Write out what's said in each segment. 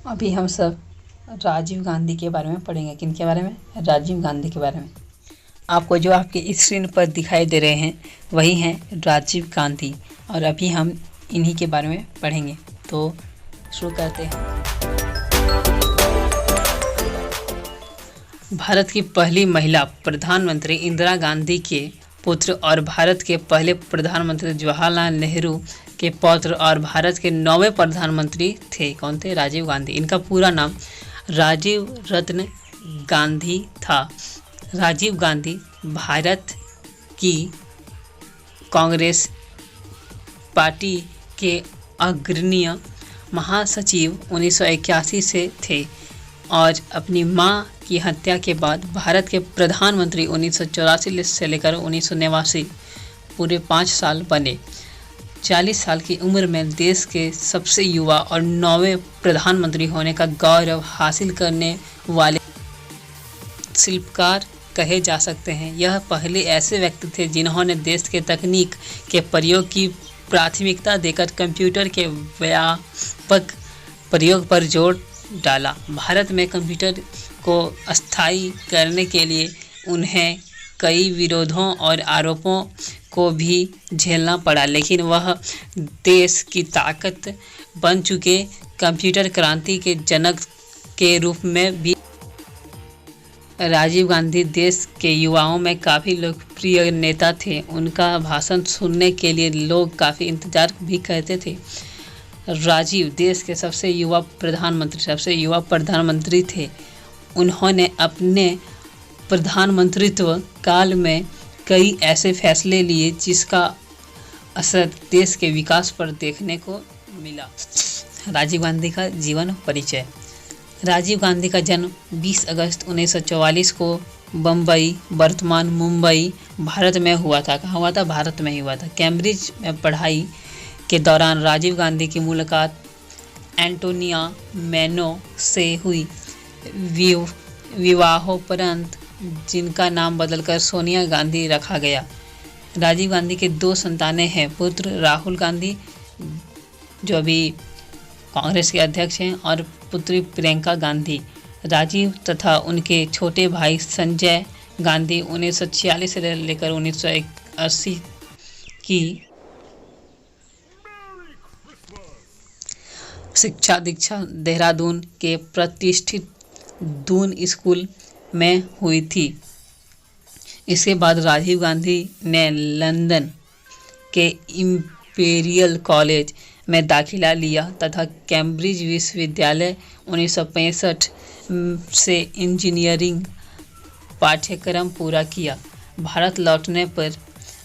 अभी हम सब राजीव गांधी के बारे में पढ़ेंगे। किन के बारे में? राजीव गांधी के बारे में। आपको जो आपकी स्क्रीन पर दिखाई दे रहे हैं वही हैं राजीव गांधी, और अभी हम इन्हीं के बारे में पढ़ेंगे। तो शुरू करते हैं। भारत की पहली महिला प्रधानमंत्री इंदिरा गांधी के पुत्र और भारत के पहले प्रधानमंत्री जवाहरलाल नेहरू के पौत्र और भारत के 9वें प्रधानमंत्री थे। कौन थे? राजीव गांधी। इनका पूरा नाम राजीव रत्न गांधी था। राजीव गांधी भारत की कांग्रेस पार्टी के अग्रणी महासचिव 1981 से थे और अपनी मां की हत्या के बाद भारत के प्रधानमंत्री 1984 से लेकर 1989 पूरे 5 साल बने। 40 साल की उम्र में देश के सबसे युवा और 9वें प्रधानमंत्री होने का गौरव हासिल करने वाले शिल्पकार कहे जा सकते हैं। यह पहले ऐसे व्यक्ति थे जिन्होंने देश के तकनीक के प्रयोग की प्राथमिकता देकर कंप्यूटर के व्यापक प्रयोग पर जोर डाला। भारत में कंप्यूटर को स्थायी करने के लिए उन्हें कई विरोधों और आरोपों को भी झेलना पड़ा, लेकिन वह देश की ताकत बन चुके कंप्यूटर क्रांति के जनक के रूप में भी। राजीव गांधी देश के युवाओं में काफ़ी लोकप्रिय नेता थे। उनका भाषण सुनने के लिए लोग काफ़ी इंतजार भी करते थे। राजीव देश के सबसे युवा प्रधानमंत्री थे। उन्होंने अपने प्रधानमंत्रित्व काल में कई ऐसे फैसले लिए जिसका असर देश के विकास पर देखने को मिला। राजीव गांधी का जीवन परिचय। राजीव गांधी का जन्म 20 अगस्त 1944 को बम्बई, वर्तमान मुंबई, भारत में हुआ था। कहाँ हुआ था? भारत में ही हुआ था। कैम्ब्रिज में पढ़ाई के दौरान राजीव गांधी की मुलाकात एंटोनिया मैनो से हुई। विवाहोपरांत जिनका नाम बदलकर सोनिया गांधी रखा गया। राजीव गांधी के 2 संतानें हैं। पुत्र राहुल गांधी जो अभी कांग्रेस के अध्यक्ष हैं, और पुत्री प्रियंका गांधी। राजीव तथा उनके छोटे भाई संजय गांधी 1946 से लेकर 1980 की शिक्षा दीक्षा देहरादून के प्रतिष्ठित दून स्कूल में हुई थी। इसके बाद राजीव गांधी ने लंदन के इंपीरियल कॉलेज में दाखिला लिया तथा कैम्ब्रिज विश्वविद्यालय 1965 से इंजीनियरिंग पाठ्यक्रम पूरा किया। भारत लौटने पर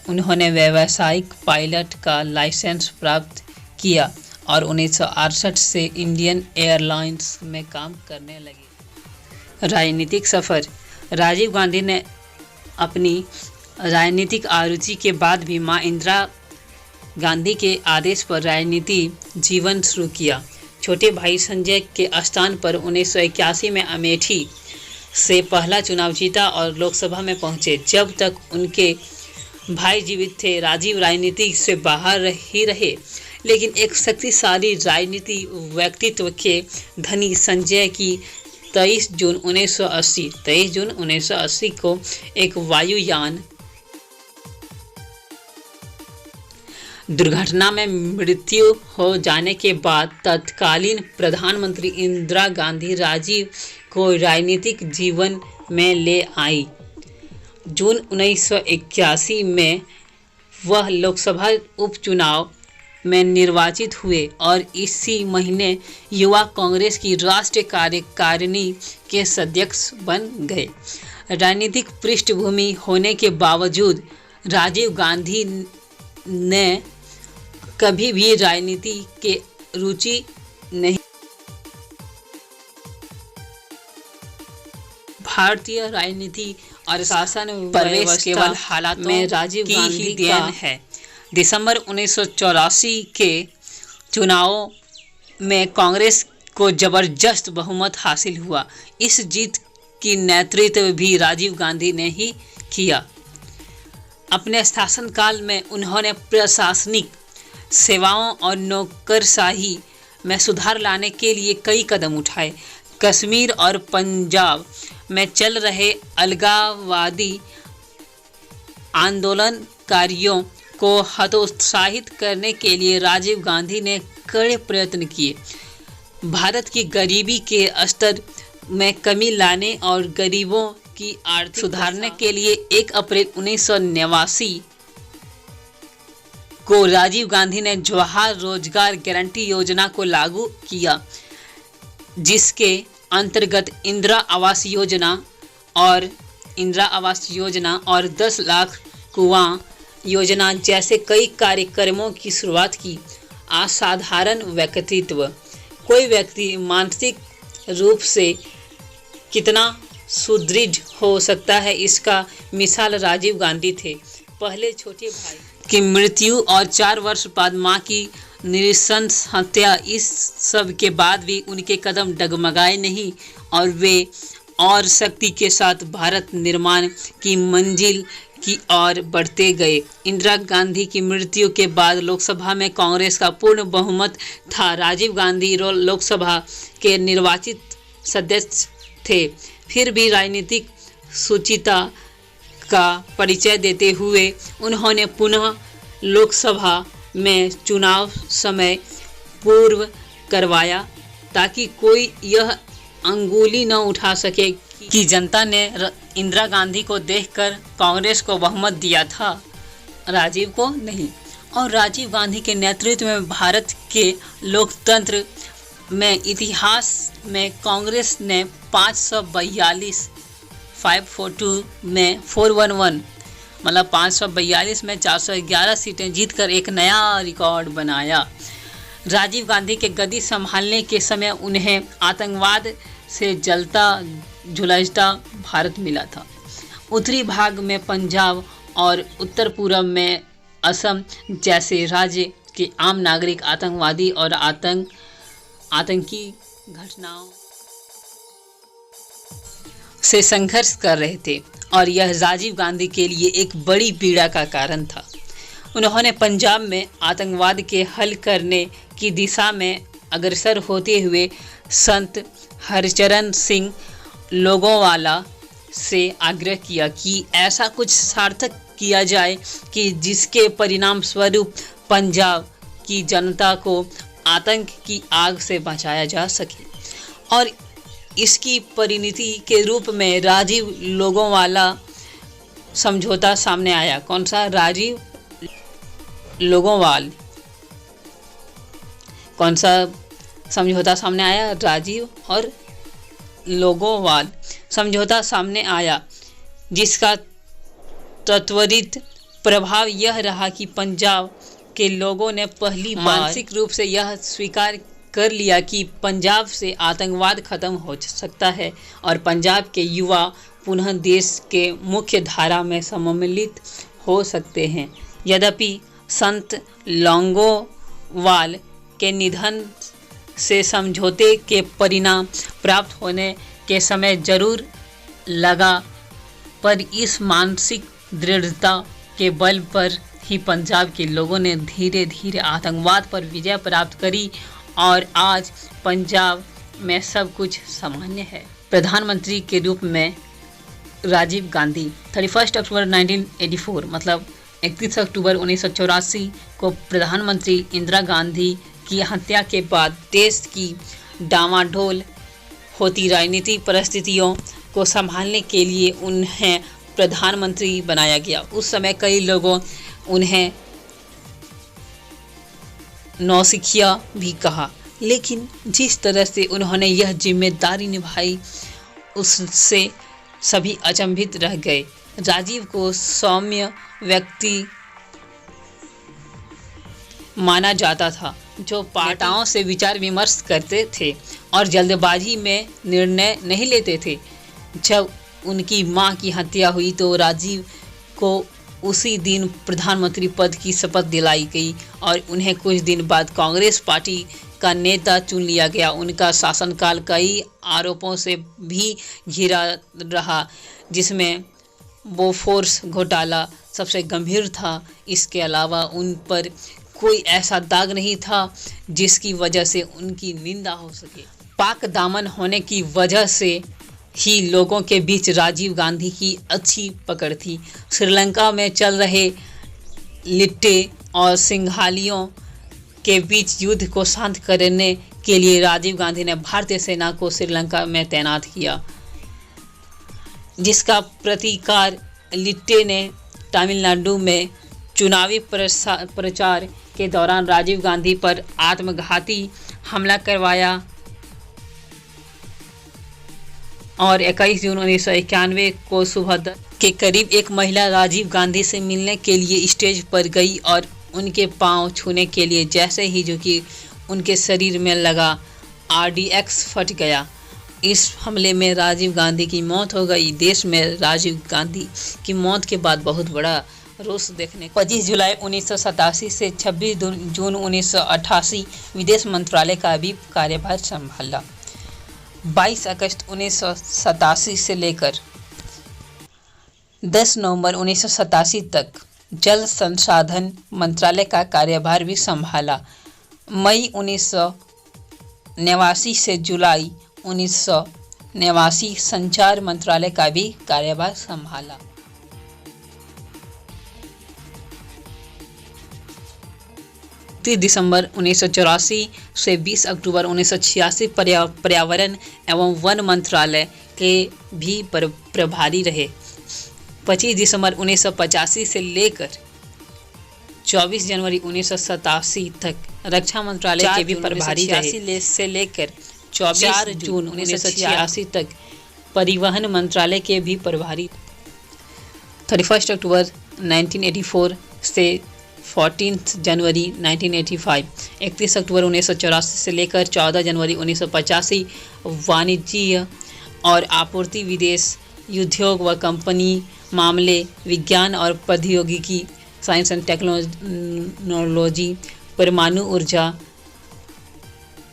उन्होंने व्यावसायिक पायलट का लाइसेंस प्राप्त किया और 1968 से इंडियन एयरलाइंस में काम करने लगे। राजनीतिक सफ़र। राजीव गांधी ने अपनी राजनीतिक आरुचि के बाद भी मां इंदिरा गांधी के आदेश पर राजनीति जीवन शुरू किया। छोटे भाई संजय के स्थान पर 1981 में अमेठी से पहला चुनाव जीता और लोकसभा में पहुंचे। जब तक उनके भाई जीवित थे, राजीव राजनीति से बाहर ही रहे, लेकिन एक शक्तिशाली राजनीति व्यक्तित्व के धनी संजय की 23 जून 1980 को एक वायुयान दुर्घटना में मृत्यु हो जाने के बाद तत्कालीन प्रधानमंत्री इंदिरा गांधी राजीव को राजनीतिक जीवन में ले आई। जून 1981 में वह लोकसभा उपचुनाव में निर्वाचित हुए और इसी महीने युवा कांग्रेस की राष्ट्रीय कार्यकारिणी के सदस्य बन गए। राजनीतिक पृष्ठभूमि होने के बावजूद राजीव गांधी ने कभी भी राजनीति के रुचि नहीं। भारतीय राजनीति और शासन प्रवेश केवल हालात में राजीव गांधी की देन है। दिसंबर 1984 के चुनावों में कांग्रेस को जबरदस्त बहुमत हासिल हुआ। इस जीत की नेतृत्व भी राजीव गांधी ने ही किया। अपने शासनकाल में उन्होंने प्रशासनिक सेवाओं और नौकरशाही में सुधार लाने के लिए कई कदम उठाए। कश्मीर और पंजाब में चल रहे अलगाववादी आंदोलनकारियों को हतोत्साहित करने के लिए राजीव गांधी ने कड़े प्रयत्न किए। भारत की गरीबी के स्तर में कमी लाने और गरीबों की आर्थिक सुधारने के लिए 1 अप्रैल 1989 को राजीव गांधी ने जवाहर रोजगार गारंटी योजना को लागू किया, जिसके अंतर्गत इंदिरा आवास योजना और 10 लाख कुआं योजना जैसे कई कार्यक्रमों की शुरुआत की। असाधारण व्यक्तित्व। कोई व्यक्ति मानसिक रूप से कितना सुदृढ़ हो सकता है, इसका मिसाल राजीव गांधी थे। पहले छोटे भाई की मृत्यु और 4 वर्ष बाद मां की नृशंस हत्या, इस सब के बाद भी उनके कदम डगमगाए नहीं और वे और शक्ति के साथ भारत निर्माण की मंजिल की ओर बढ़ते गए। इंदिरा गांधी की मृत्यु के बाद लोकसभा में कांग्रेस का पूर्ण बहुमत था। राजीव गांधी लोकसभा के निर्वाचित सदस्य थे, फिर भी राजनीतिक शुचिता का परिचय देते हुए उन्होंने पुनः लोकसभा में चुनाव समय पूर्व करवाया, ताकि कोई यह अंगुली न उठा सके कि जनता ने इंदिरा गांधी को देखकर कांग्रेस को बहुमत दिया था, राजीव को नहीं। और राजीव गांधी के नेतृत्व में भारत के लोकतंत्र में इतिहास में कांग्रेस ने 542 में 411 मतलब 542 में 411 सीटें जीतकर एक नया रिकॉर्ड बनाया। राजीव गांधी के गद्दी संभालने के समय उन्हें आतंकवाद से जलता झुलसता भारत मिला था। उत्तरी भाग में पंजाब और उत्तर पूर्व में असम जैसे राज्य के आम नागरिक आतंकवादी और आतंकी घटनाओं से संघर्ष कर रहे थे और यह राजीव गांधी के लिए एक बड़ी पीड़ा का कारण था। उन्होंने पंजाब में आतंकवाद के हल करने की दिशा में अग्रसर होते हुए संत हरचरण सिंह लोगोवाला से आग्रह किया कि ऐसा कुछ सार्थक किया जाए कि जिसके परिणाम स्वरूप पंजाब की जनता को आतंक की आग से बचाया जा सके। और इसकी परिणति के रूप में राजीव लोगोवाला समझौता सामने आया। कौन सा? राजीव लोगोवाल। कौन सा समझौता सामने आया? राजीव और लोगोवाल समझौता सामने आया, जिसका त्वरित प्रभाव यह रहा कि पंजाब के लोगों ने पहली बार मानसिक रूप से यह स्वीकार कर लिया कि पंजाब से आतंकवाद खत्म हो सकता है और पंजाब के युवा पुनः देश के मुख्य धारा में सम्मिलित हो सकते हैं। यद्यपि संत लोंगोवाल के निधन से समझौते के परिणाम प्राप्त होने के समय जरूर लगा, पर इस मानसिक दृढ़ता के बल पर ही पंजाब के लोगों ने धीरे धीरे आतंकवाद पर विजय प्राप्त करी और आज पंजाब में सब कुछ सामान्य है। प्रधानमंत्री के रूप में राजीव गांधी 31 अक्टूबर 1984 मतलब 31 अक्टूबर 1984 को प्रधानमंत्री इंदिरा गांधी की हत्या के बाद देश की डामाडोल होती राजनीतिक परिस्थितियों को संभालने के लिए उन्हें प्रधानमंत्री बनाया गया। उस समय कई लोगों उन्हें नौसिखिया भी कहा, लेकिन जिस तरह से उन्होंने यह जिम्मेदारी निभाई उससे सभी अचंभित रह गए। राजीव को सौम्य व्यक्ति माना जाता था, जो पार्टियों से विचार विमर्श करते थे और जल्दबाजी में निर्णय नहीं लेते थे। जब उनकी मां की हत्या हुई तो राजीव को उसी दिन प्रधानमंत्री पद की शपथ दिलाई गई और उन्हें कुछ दिन बाद कांग्रेस पार्टी का नेता चुन लिया गया। उनका शासनकाल कई आरोपों से भी घिरा रहा, जिसमें बोफोर्स घोटाला सबसे गंभीर था। इसके अलावा उन पर कोई ऐसा दाग नहीं था जिसकी वजह से उनकी निंदा हो सके। पाक दामन होने की वजह से ही लोगों के बीच राजीव गांधी की अच्छी पकड़ थी। श्रीलंका में चल रहे लिट्टे और सिंघालियों के बीच युद्ध को शांत करने के लिए राजीव गांधी ने भारतीय सेना को श्रीलंका में तैनात किया, जिसका प्रतिकार लिट्टे ने तमिलनाडु में चुनावी प्रचार के दौरान राजीव गांधी पर आत्मघाती हमला करवाया और 21 जून 1991 को सुबह 10 के करीब एक महिला राजीव गांधी से मिलने के लिए स्टेज पर गई और उनके पांव छूने के लिए जैसे ही झुकी, उनके शरीर में लगा RDX फट गया। इस हमले में राजीव गांधी की मौत हो गई। देश में राजीव गांधी की मौत के बाद बहुत बड़ा रोष देखने 25 जुलाई 1987 से 26 जून 1988 विदेश मंत्रालय का भी कार्यभार संभाला। 22 अगस्त 1987 से लेकर 10 नवंबर 1987 तक जल संसाधन मंत्रालय का कार्यभार भी संभाला। मई 1989 से जुलाई 1989 संचार मंत्रालय का भी कार्यभार संभाला। दिसंबर 1984 से 20 अक्टूबर 1986 पर्यावरण एवं वन मंत्रालय के भी प्रभारी रहे। 25 दिसंबर 1985 से लेकर 24 जनवरी 1987 तक रक्षा मंत्रालय के भी प्रभारी रहे। से लेकर 4 जून 1986 तक परिवहन मंत्रालय के भी प्रभारी। 31 अक्टूबर 1984 से 14 जनवरी 1985, 31 अक्टूबर 1984 से लेकर 14 जनवरी 1985 वाणिज्य और आपूर्ति, विदेश, उद्योग व कंपनी मामले, विज्ञान और प्रौद्योगिकी, साइंस एंड टेक्नोलॉजी, परमाणु ऊर्जा,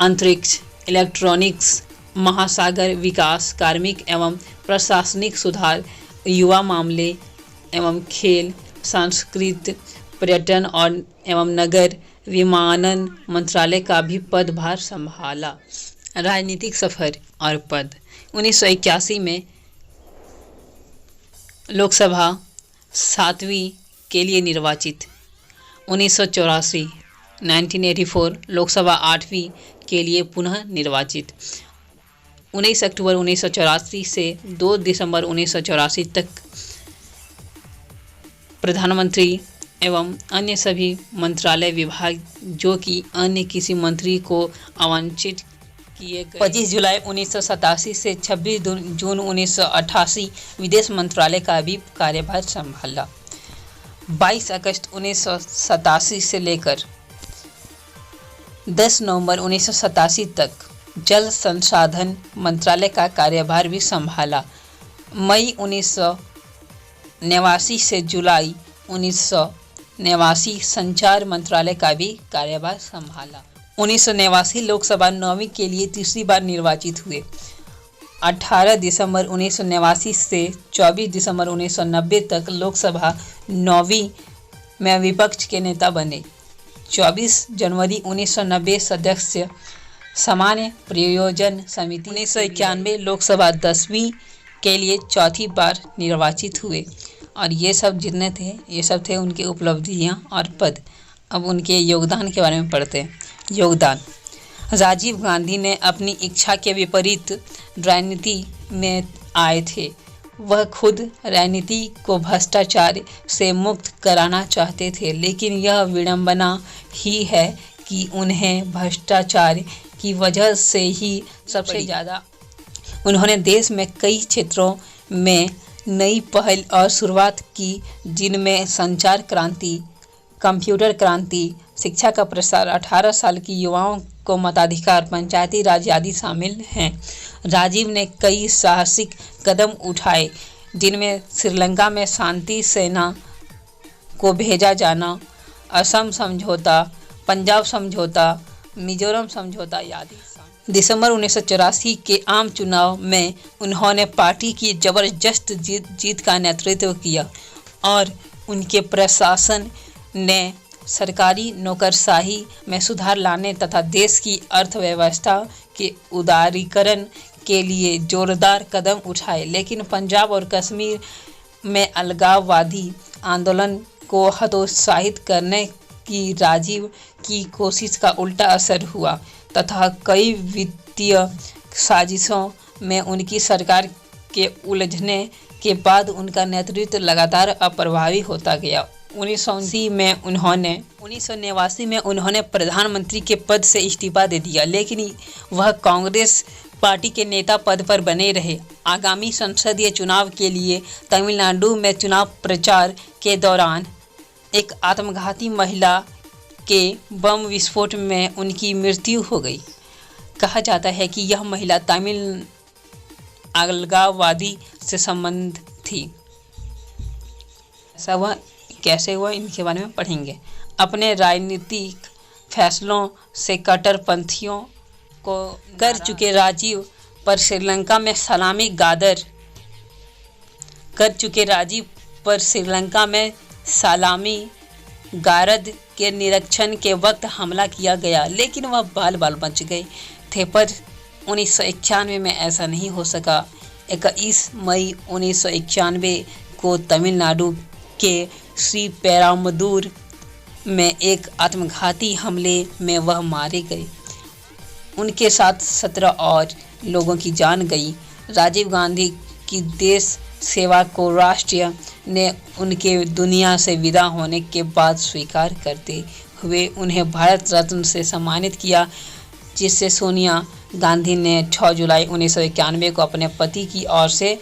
अंतरिक्ष, इलेक्ट्रॉनिक्स, महासागर विकास, कार्मिक एवं प्रशासनिक सुधार, युवा मामले एवं खेल, संस्कृति, पर्यटन और एवं नगर विमानन मंत्रालय का भी पदभार संभाला। राजनीतिक सफर और पद। 1981 में लोकसभा 7वीं के लिए निर्वाचित। 1984 1984 लोकसभा 8वीं के लिए पुनः निर्वाचित। 19 अक्टूबर 1984 से 2 दिसंबर 1984 तक प्रधानमंत्री एवं अन्य सभी मंत्रालय विभाग जो कि अन्य किसी मंत्री को आवंटित किए गए। 25 जुलाई 1987 से 26 जून 1988 विदेश मंत्रालय का भी कार्यभार संभाला। 22 अगस्त 1987 से लेकर 10 नवंबर 1987 तक जल संसाधन मंत्रालय का कार्यभार भी संभाला। मई 1989 से जुलाई 1989 संचार मंत्रालय का भी कार्यभार संभाला। 1989 लोकसभा 9वीं के लिए तीसरी बार निर्वाचित हुए। 18 दिसंबर 1989 से 24 दिसंबर 1990 तक लोकसभा 9वीं में विपक्ष के नेता बने। 24 जनवरी 1990 सदस्य सामान्य प्रयोजन समिति। 1991 लोकसभा 10वीं के लिए चौथी बार निर्वाचित हुए। और ये सब जितने थे ये सब थे उनके उपलब्धियां और पद। अब उनके योगदान के बारे में पढ़ते हैं। योगदान। राजीव गांधी ने अपनी इच्छा के विपरीत राजनीति में आए थे। वह खुद राजनीति को भ्रष्टाचार से मुक्त कराना चाहते थे, लेकिन यह विडंबना ही है कि उन्हें भ्रष्टाचार की वजह से ही सबसे ज़्यादा उन्होंने देश में कई क्षेत्रों में नई पहल और शुरुआत की, जिनमें संचार क्रांति, कंप्यूटर क्रांति, शिक्षा का प्रसार, 18 साल की युवाओं को मताधिकार, पंचायती राज आदि शामिल हैं। राजीव ने कई साहसिक कदम उठाए, जिनमें श्रीलंका में शांति सेना को भेजा जाना, असम समझौता, पंजाब समझौता, मिजोरम समझौता आदि। दिसंबर 1984 के आम चुनाव में उन्होंने पार्टी की जबरदस्त जीत का नेतृत्व किया और उनके प्रशासन ने सरकारी नौकरशाही में सुधार लाने तथा देश की अर्थव्यवस्था के उदारीकरण के लिए जोरदार कदम उठाए, लेकिन पंजाब और कश्मीर में अलगाववादी आंदोलन को हतोत्साहित करने की राजीव की कोशिश का उल्टा असर हुआ तथा कई वित्तीय साजिशों में उनकी सरकार के उलझने के बाद उनका नेतृत्व लगातार अप्रभावी होता गया। 1989 में उन्होंने प्रधानमंत्री के पद से इस्तीफा दे दिया, लेकिन वह कांग्रेस पार्टी के नेता पद पर बने रहे। आगामी संसदीय चुनाव के लिए तमिलनाडु में चुनाव प्रचार के दौरान एक आत्मघाती महिला के बम विस्फोट में उनकी मृत्यु हो गई। कहा जाता है कि यह महिला तमिल अलगाववादी से संबंध थी। ऐसा हुआ कैसे हुआ, इनके बारे में पढ़ेंगे। अपने राजनीतिक फैसलों से कट्टरपंथियों को कर चुके राजीव पर श्रीलंका में सलामी गारद के निरीक्षण के वक्त हमला किया गया, लेकिन वह बाल बच गए थे। पर 1991 में ऐसा नहीं हो सका। 21 मई 1991 को तमिलनाडु के श्री पेराम्बदूर में एक आत्मघाती हमले में वह मारे गए। उनके साथ 17 और लोगों की जान गई। राजीव गांधी की देश सेवा को राष्ट्र ने उनके दुनिया से विदा होने के बाद स्वीकार करते हुए उन्हें भारत रत्न से सम्मानित किया, जिससे सोनिया गांधी ने 6 जुलाई 1991 को अपने पति की ओर से